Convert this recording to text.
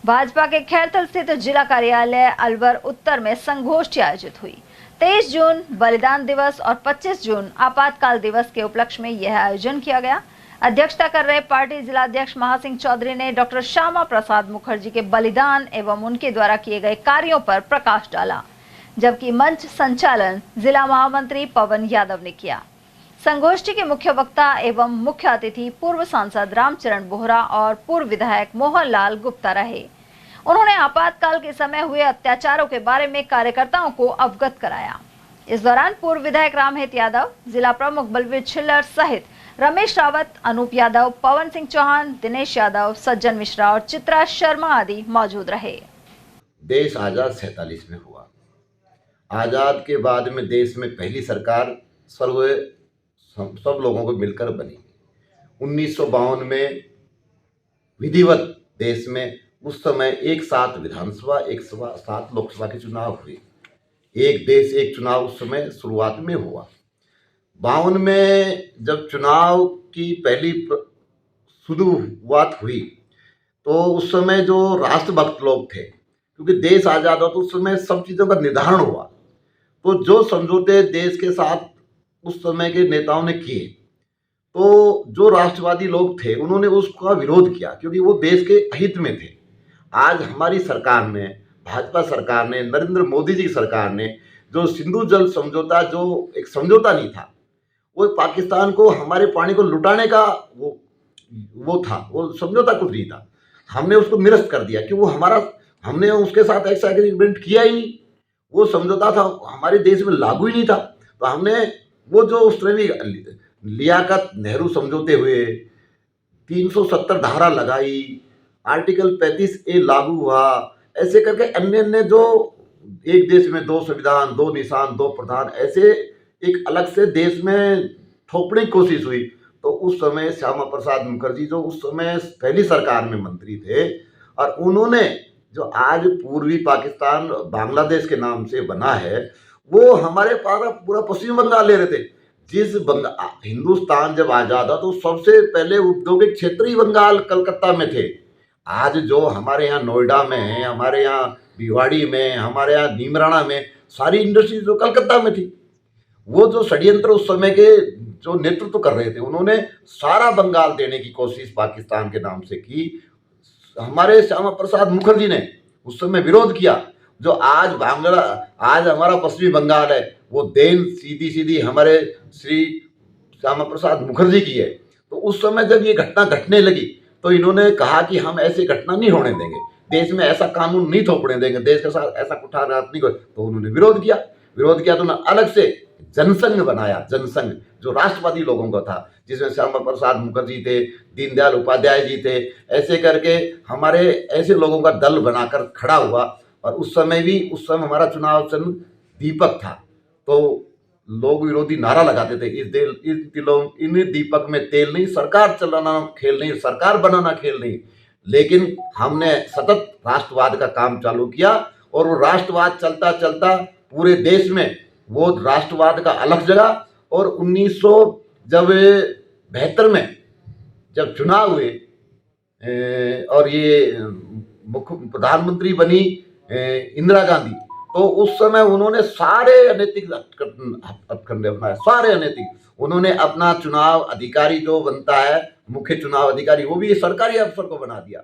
भाजपा के खैरथल स्थित जिला कार्यालय अलवर उत्तर में संगोष्ठी आयोजित हुई। 23 जून बलिदान दिवस और 25 जून आपातकाल दिवस के उपलक्ष्य में यह आयोजन किया गया। अध्यक्षता कर रहे पार्टी जिलाध्यक्ष महासिंह चौधरी ने डॉक्टर श्यामा प्रसाद मुखर्जी के बलिदान एवं उनके द्वारा किए गए कार्यों पर प्रकाश डाला, जबकि मंच संचालन जिला महामंत्री पवन यादव ने किया। संगोष्ठी के मुख्य वक्ता एवं मुख्य अतिथि पूर्व सांसद रामचरण बोहरा और पूर्व विधायक मोहनलाल गुप्ता रहे। उन्होंने आपातकाल के समय हुए अत्याचारों के बारे में कार्यकर्ताओं को अवगत कराया। इस दौरान पूर्व विधायक रामहित यादव, जिला प्रमुख बलवीर छिल्लर सहित रमेश रावत, अनूप यादव, पवन सिंह चौहान, दिनेश यादव, सज्जन मिश्रा और चित्रा शर्मा आदि मौजूद रहे। देश आजाद 47 में हुआ। आजाद के बाद में देश में पहली सरकार सब लोगों को मिलकर बनी। 1952 में विधिवत देश में उस समय एक साथ विधानसभा, एक साथ लोकसभा के चुनाव हुए। एक देश एक चुनाव उस समय शुरुआत में हुआ। 52 में जब चुनाव की पहली शुरुआत हुई तो उस समय जो राष्ट्रभक्त लोग थे, क्योंकि देश आज़ाद हुआ तो उस समय सब चीज़ों का निर्धारण हुआ, तो जो समझौते देश के साथ उस समय के नेताओं ने किए, तो जो राष्ट्रवादी लोग थे उन्होंने उसका विरोध किया, क्योंकि वो देश के हित में थे। आज हमारी सरकार ने, भाजपा सरकार ने, नरेंद्र मोदी जी की सरकार ने जो सिंधु जल समझौता, जो एक समझौता नहीं था, वो पाकिस्तान को हमारे पानी को लुटाने का वो था, वो समझौता कुछ नहीं था। हमने उसको निरस्त कर दिया कि हमने उसके साथ ऐसा एग्रीमेंट किया ही नहीं। वो समझौता था हमारे देश में लागू ही नहीं था। तो हमने वो जो उस तरह लियाकत नेहरू समझौते हुए, 370 धारा लगाई, आर्टिकल 35A लागू हुआ, ऐसे करके अन्य जो एक देश में दो संविधान, दो निशान, दो प्रधान, ऐसे एक अलग से देश में थोपने की कोशिश हुई। तो उस समय श्यामा प्रसाद मुखर्जी जो उस समय पहली सरकार में मंत्री थे, और उन्होंने जो आज पूर्वी पाकिस्तान बांग्लादेश के नाम से बना है, वो हमारे पूरा पश्चिम बंगाल ले रहे थे। हिंदुस्तान जब आज़ाद हुआ तो सबसे पहले औद्योगिक क्षेत्र ही बंगाल कलकत्ता में थे। आज जो हमारे यहाँ नोएडा में है, हमारे यहाँ भिवाड़ी में, हमारे यहाँ नीमराना में, सारी इंडस्ट्रीज जो कलकत्ता में थी। वो जो षड्यंत्र उस समय के जो नेतृत्व कर रहे थे, उन्होंने सारा बंगाल देने की कोशिश पाकिस्तान के नाम से की। हमारे श्यामा प्रसाद मुखर्जी ने उस समय विरोध किया। जो आज हमारा पश्चिमी बंगाल है, वो देन सीधी हमारे श्री श्यामा प्रसाद मुखर्जी की है। तो उस समय जब ये घटना घटने लगी तो इन्होंने कहा कि हम ऐसी घटना नहीं होने देंगे, देश में ऐसा कानून नहीं थोपने देंगे, देश के साथ ऐसा कुठाराघात नहीं कर। तो उन्होंने विरोध किया तो उन्होंने अलग से जनसंघ बनाया, जनसंघ जो राष्ट्रवादी लोगों का था, जिसमें श्यामा प्रसाद मुखर्जी थे, दीनदयाल उपाध्याय जी थे, ऐसे करके हमारे ऐसे लोगों का दल बनाकर खड़ा हुआ। और उस समय हमारा चुनाव चिन्ह दीपक था। तो लोग विरोधी नारा लगाते थे, इन दीपक में तेल नहीं, सरकार चलाना खेल नहीं, सरकार बनाना खेल नहीं। लेकिन हमने सतत राष्ट्रवाद का काम चालू किया, और वो राष्ट्रवाद चलता चलता पूरे देश में वो राष्ट्रवाद का अलग जगह। और 1972 में जब चुनाव हुए और ये मुख्य प्रधानमंत्री बनी इंदिरा गांधी, तो उस समय उन्होंने सारे अनैतिक हथकंडे अपनाए, सारे अनैतिक। उन्होंने अपना चुनाव अधिकारी जो बनता है, मुख्य चुनाव अधिकारी, वो भी सरकारी अफसर को बना दिया।